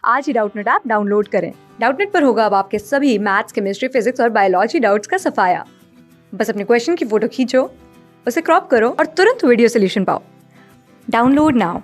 आज ही Doubtnut app download करें। Doubtnut पर होगा अब आपके सभी मैथ्स, केमिस्ट्री, फिजिक्स और बायोलॉजी डाउट्स का सफाया। बस अपने क्वेश्चन की फोटो खींचो, उसे क्रॉप करो और तुरंत वीडियो सोल्यूशन पाओ। Download now.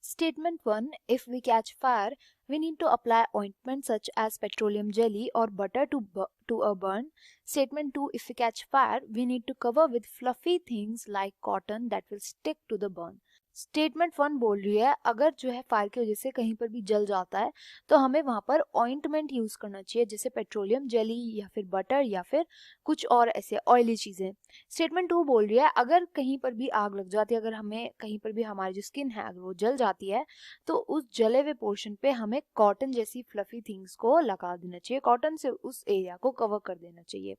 Statement 1. If we catch fire, we need to apply ointment such as petroleum jelly or butter to a burn. Statement 2. If we catch fire, we need to cover with fluffy things like cotton that will stick to the burn. Statement 1 बोल रही है अगर जो है fire की वजह से कहीं पर भी जल जाता है तो हमें वहां पर ऑइंटमेंट यूज करना चाहिए, जैसे पेट्रोलियम जेली या फिर बटर या फिर कुछ और ऐसे ऑयली चीजें। स्टेटमेंट 2 बोल रही है अगर कहीं पर भी आग लग जाती है, अगर हमें कहीं पर भी हमारी जो स्किन है अगर वो जल जाती है तो उस जले हुए पोर्शन पे हमें कॉटन जैसी फ्लफी थिंग्स को लगा देना चाहिए, कॉटन से उस एरिया को कवर कर देना चाहिए।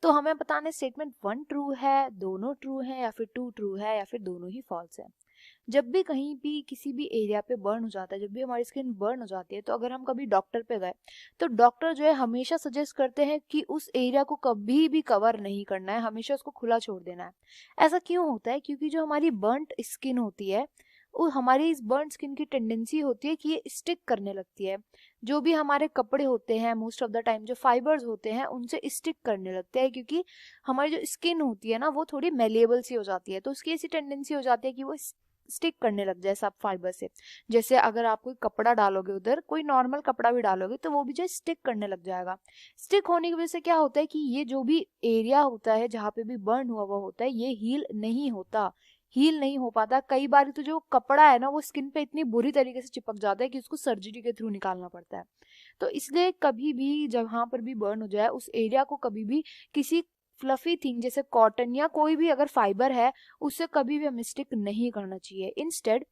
तो हमें बताना स्टेटमेंट 1 ट्रू है, दोनों ट्रू है या फिर 2 ट्रू है या फिर दोनों ही फॉल्स है। जब भी कहीं भी किसी भी एरिया पे बर्न हो जाता है, जब भी हमारी स्किन बर्न हो जाती है, तो अगर हम कभी डॉक्टर पे गए तो डॉक्टर जो है हमेशा सजेस्ट करते हैं कि उस एरिया को कभी भी कवर नहीं करना है, हमेशा उसको खुला छोड़ देना है। ऐसा क्यों होता है? क्योंकि जो हमारी बर्न्ड स्किन होती है वो हमारी इस बर्न स्किन की टेंडेंसी होती है कि ये स्टिक करने लगती है। जो भी हमारे कपड़े होते हैं मोस्ट ऑफ द टाइम जो फाइबर्स होते हैं उनसे स्टिक करने लगते हैं, क्योंकि हमारी जो स्किन होती है ना वो थोड़ी मेलेबल सी हो जाती है, तो उसकी ऐसी टेंडेंसी हो जाती है कि वो स्टिक करने लग जाए सब फाइबर से। जैसे अगर आप कोई कपड़ा डालोगे उधर, कोई नॉर्मल कपड़ा भी डालोगे तो वो भी जो स्टिक करने लग जाएगा। स्टिक होने की वजह से क्या होता है कि ये जो भी एरिया होता है जहाँ पे भी बर्न हुआ होता है ये हील नहीं हो पाता। कई बार तो जो कपड़ा है ना वो स्किन पे इतनी बुरी तरीके से चिपक जाता है कि उसको सर्जरी के थ्रू निकालना पड़ता है। तो इसलिए कभी भी जहाँ पर भी बर्न हो जाए उस एरिया को कभी भी किसी फ्लफी थिंग जैसे कॉटन या कोई भी अगर फाइबर है उससे कभी भी हमें स्टिक नहीं करना चाहिए। इंस्टेड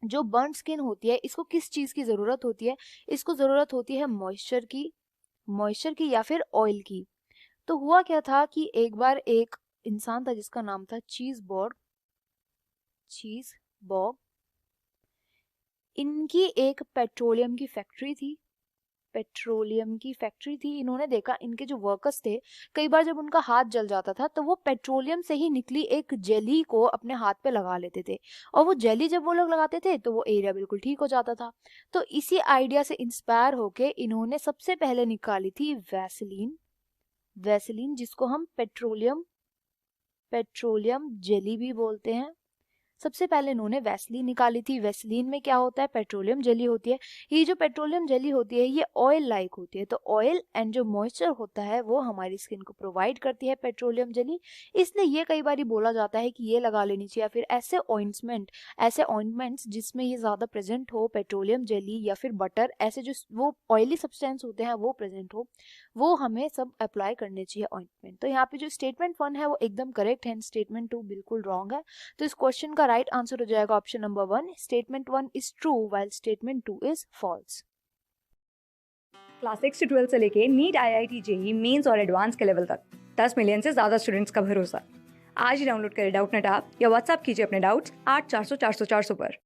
जो बर्न स्किन होती है इसको किस चीज की जरूरत होती है? इसको जरूरत होती है मॉइस्चर की या फिर ऑयल की। तो हुआ क्या था कि एक बार एक इंसान था जिसका नाम था चीज बॉब। इनकी एक पेट्रोलियम की फैक्ट्री थी। इन्होंने देखा इनके जो वर्कर्स थे कई बार जब उनका हाथ जल जाता था तो वो पेट्रोलियम से ही निकली एक जेली को अपने हाथ पे लगा लेते थे, और वो जेली जब वो लोग लगाते थे तो वो एरिया बिल्कुल ठीक हो जाता था। तो इसी आइडिया से इंस्पायर होके इन्होंने सबसे पहले निकाली थी वैसलीन जिसको हम पेट्रोलियम जेली भी बोलते हैं। सबसे पहले इन्होंने वैसलीन निकाली थी। वैसलीन में क्या होता है? पेट्रोलियम जेली होती है। ये जो पेट्रोलियम जेली होती है ये ऑयल लाइक होती है, तो ऑयल एंड जो मॉइस्चर होता है वो हमारी स्किन को प्रोवाइड करती है पेट्रोलियम जेली। इसलिए ये कई बार बोला जाता है कि ये लगा लेनी चाहिए, या फिर ऐसे ऑइंटमेंट्स जिसमें ये ज्यादा प्रेजेंट हो, पेट्रोलियम जेली या फिर बटर, ऐसे जो वो ऑयली सब्सटेंस होते हैं वो प्रेजेंट हो, वो हमें सब अप्लाई करने चाहिए ऑइंटमेंट। तो यहाँ पे जो स्टेटमेंट 1 है वो एकदम करेक्ट है, स्टेटमेंट 2 बिल्कुल रॉन्ग है। तो इस क्वेश्चन का राइट आंसर हो जाएगा option number 1, statement 1 is true while statement 2 is false. Class 6 से 12 से लेके नीट, IIT, JEE मेंस और एडवांस के लेवल तक 10 मिलियन से ज्यादा स्टूडेंट्स का भरोसा। आज ही डाउनलोड करें डाउटनेट ऐप या व्हाट्सएप कीजिए अपने डाउट्स 8400 400 400 पर।